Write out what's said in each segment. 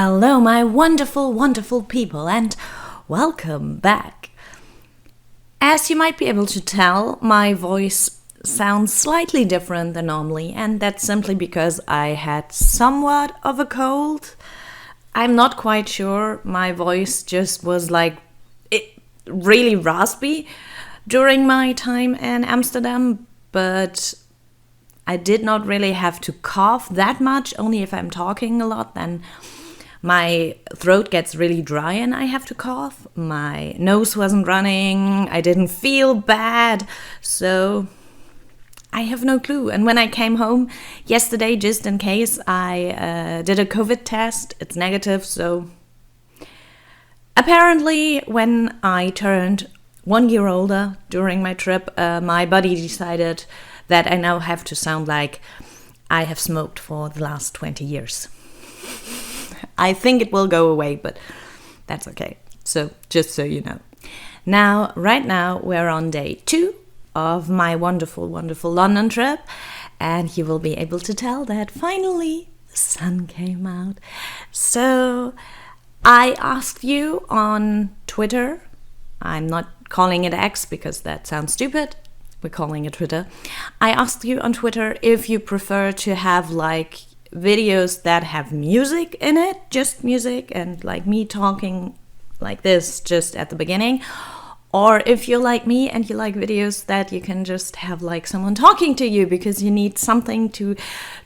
Hello, my wonderful, wonderful people, and welcome back. As you might be able to tell, my voice sounds slightly different than normally, and that's simply because I had somewhat of a cold. I'm not quite sure, my voice just was really raspy during my time in Amsterdam, but I did not really have to cough that much, only if I'm talking a lot, then my throat gets really dry and I have to cough. My nose wasn't running, I didn't feel bad, so I have no clue. And when I came home yesterday, just in case, I did a COVID test. It's negative, so apparently when I turned 1 year older during my trip, my body decided that I now have to sound like I have smoked for the last 20 years. I think it will go away, but that's okay. So, just so you know. Right now, we're on day 2 of my wonderful, wonderful London trip, and you will be able to tell that finally the sun came out. So, I asked you on Twitter, I'm not calling it X because that sounds stupid, we're calling it Twitter. I asked you on Twitter if you prefer to have videos that have music in it, just music, and me talking like this just at the beginning, or if you're like me and you like videos that you can just have someone talking to you because you need something to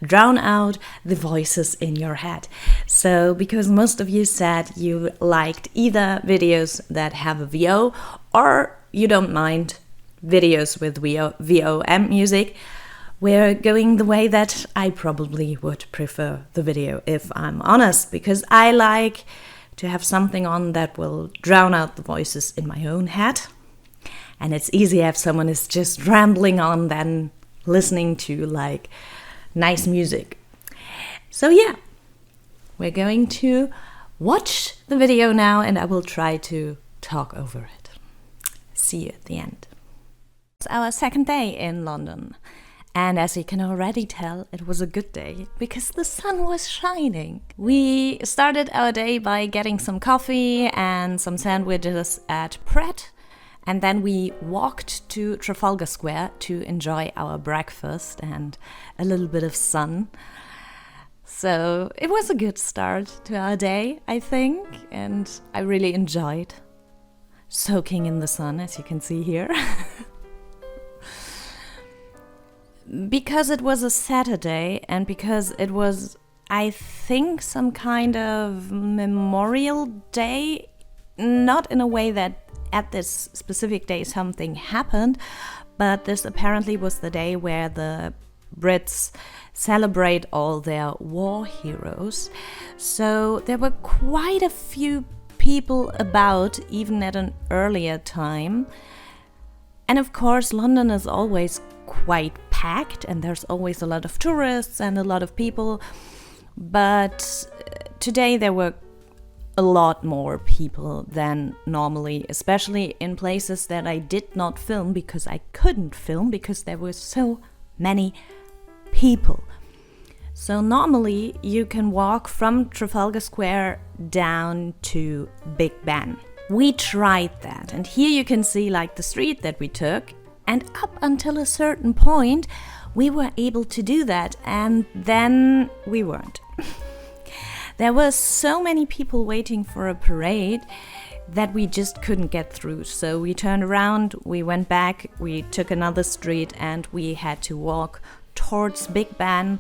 drown out the voices in your head. So because most of you said you liked either videos that have a VO or you don't mind videos with VO and music, we're going the way that I probably would prefer the video, if I'm honest, because I like to have something on that will drown out the voices in my own head. And it's easier if someone is just rambling on than listening to nice music. So yeah, we're going to watch the video now and I will try to talk over it. See you at the end. It's our second day in London. And as you can already tell, it was a good day because the sun was shining. We started our day by getting some coffee and some sandwiches at Pret. And then we walked to Trafalgar Square to enjoy our breakfast and a little bit of sun. So it was a good start to our day, I think. And I really enjoyed soaking in the sun, as you can see here. Because it was a Saturday and because it was, I think, some kind of memorial day, not in a way that at this specific day something happened, but this apparently was the day where the Brits celebrate all their war heroes. So there were quite a few people about, even at an earlier time. And of course, London is always quite packed and there's always a lot of tourists and a lot of people, but today there were a lot more people than normally, especially in places that I did not film because I couldn't film because there were so many people. So normally you can walk from Trafalgar Square down to Big Ben. We tried that, and here you can see the street that we took. And up until a certain point, we were able to do that, and then we weren't. There were so many people waiting for a parade that we just couldn't get through. So we turned around, we went back, we took another street, and we had to walk towards Big Ben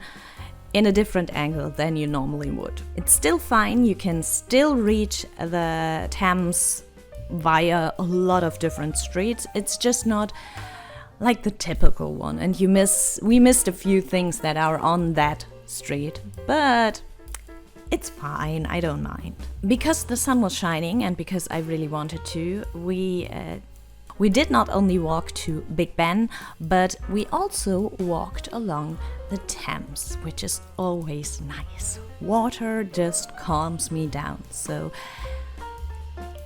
in a different angle than you normally would. It's still fine, you can still reach the Thames via a lot of different streets. It's just not the typical one, and we missed a few things that are on that street, but it's fine, I don't mind. Because the sun was shining and because I really wanted to, we did not only walk to Big Ben, but we also walked along the Thames, which is always nice. Water just calms me down. So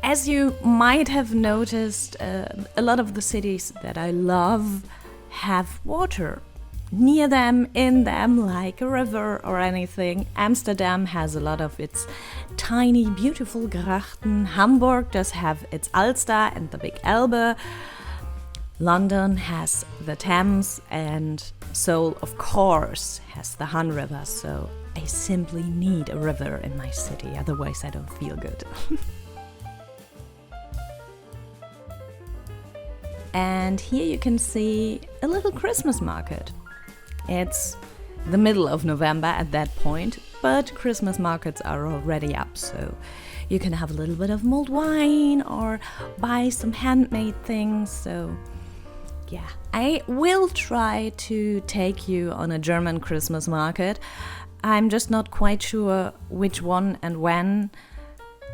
as you might have noticed, a lot of the cities that I love have water near them, in them, like a river or anything. Amsterdam has a lot of its tiny, beautiful grachten. Hamburg does have its Alster and the Big Elbe. London has the Thames, and Seoul, of course, has the Han River. So I simply need a river in my city, otherwise I don't feel good. And here you can see a little Christmas market. It's the middle of November at that point, but Christmas markets are already up, so you can have a little bit of mulled wine or buy some handmade things. So yeah, I will try to take you on a German Christmas market. I'm just not quite sure which one and when,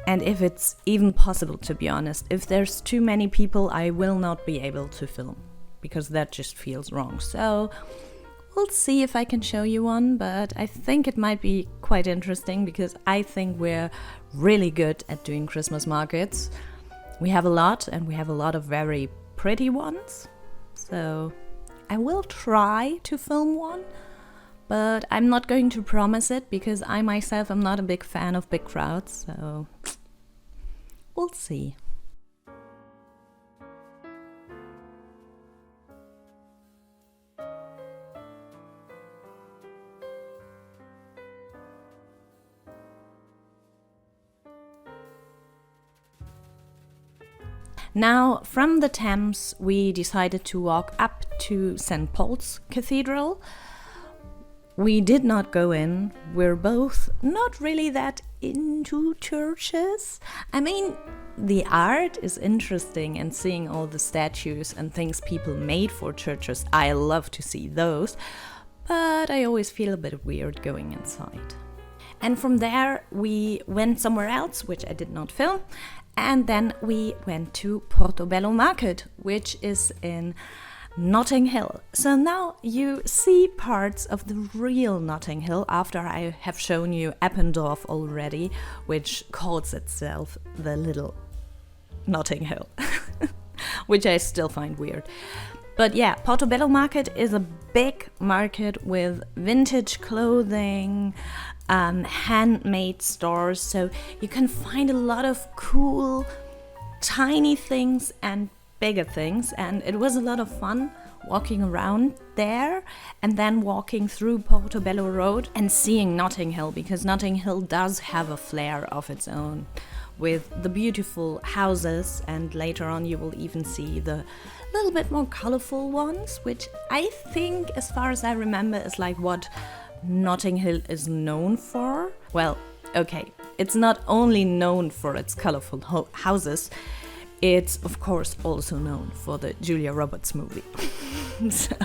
and if it's even possible, to be honest. If there's too many people, I will not be able to film, because that just feels wrong. So we'll see if I can show you one, but I think it might be quite interesting, because I think we're really good at doing Christmas markets. We have a lot, and we have a lot of very pretty ones. So I will try to film one, but I'm not going to promise it, because I myself am not a big fan of big crowds, so we'll see. Now, from the Thames, we decided to walk up to St. Paul's Cathedral. We did not go in. We're both not really that into churches. I mean, the art is interesting, and seeing all the statues and things people made for churches, I love to see those. But I always feel a bit weird going inside. And from there, we went somewhere else, which I did not film. And then we went to Portobollo Market, which is in Notting Hill. So now you see parts of the real Notting Hill after I have shown you Eppendorf already, which calls itself the little Notting Hill, which I still find weird. But yeah, Portobello Market is a big market with vintage clothing, handmade stores, so you can find a lot of cool tiny things and bigger things, and it was a lot of fun walking around there and then walking through Portobello Road and seeing Notting Hill, because Notting Hill does have a flair of its own with the beautiful houses, and later on you will even see the little bit more colorful ones, which I think, as far as I remember, is like what Notting Hill is known for. Well, okay, it's not only known for its colorful houses, it's of course also known for the Julia Roberts movie. So,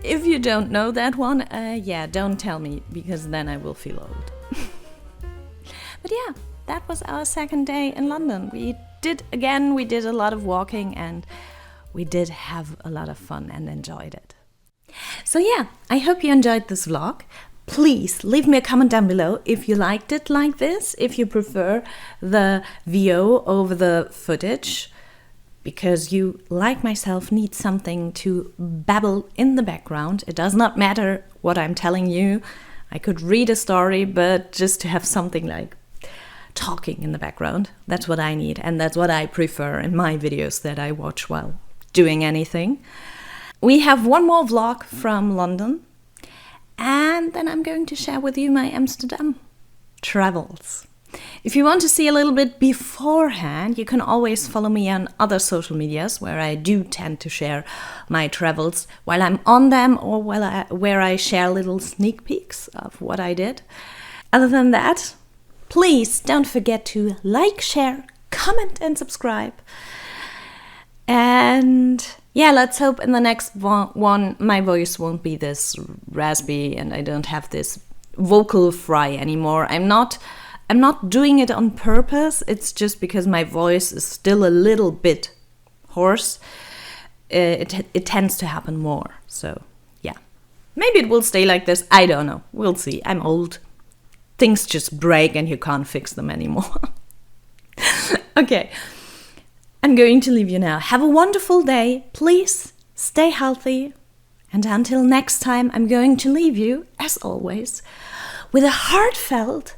if you don't know that one, yeah, don't tell me, because then I will feel old. But yeah, that was our second day in London. We did a lot of walking, and we did have a lot of fun and enjoyed it. So yeah, I hope you enjoyed this vlog. Please leave me a comment down below if you liked it like this, if you prefer the VO over the footage, because you, like myself, need something to babble in the background. It does not matter what I'm telling you. I could read a story, but just to have something like talking in the background, that's what I need, and that's what I prefer in my videos that I watch while doing anything. We have one more vlog from London, and then I'm going to share with you my Amsterdam travels. If you want to see a little bit beforehand, you can always follow me on other social medias, where I do tend to share my travels while I'm on them, or where I share little sneak peeks of what I did. Other than that, please don't forget to like, share, comment and subscribe. And yeah, let's hope in the next one my voice won't be this raspy and I don't have this vocal fry anymore. I'm not doing it on purpose. It's just because my voice is still a little bit hoarse. It tends to happen more. So yeah, maybe it will stay like this. I don't know. We'll see. I'm old. Things just break and you can't fix them anymore. Okay. I'm going to leave you now. Have a wonderful day. Please stay healthy And until next time, I'm going to leave you, as always, with a heartfelt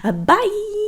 bye.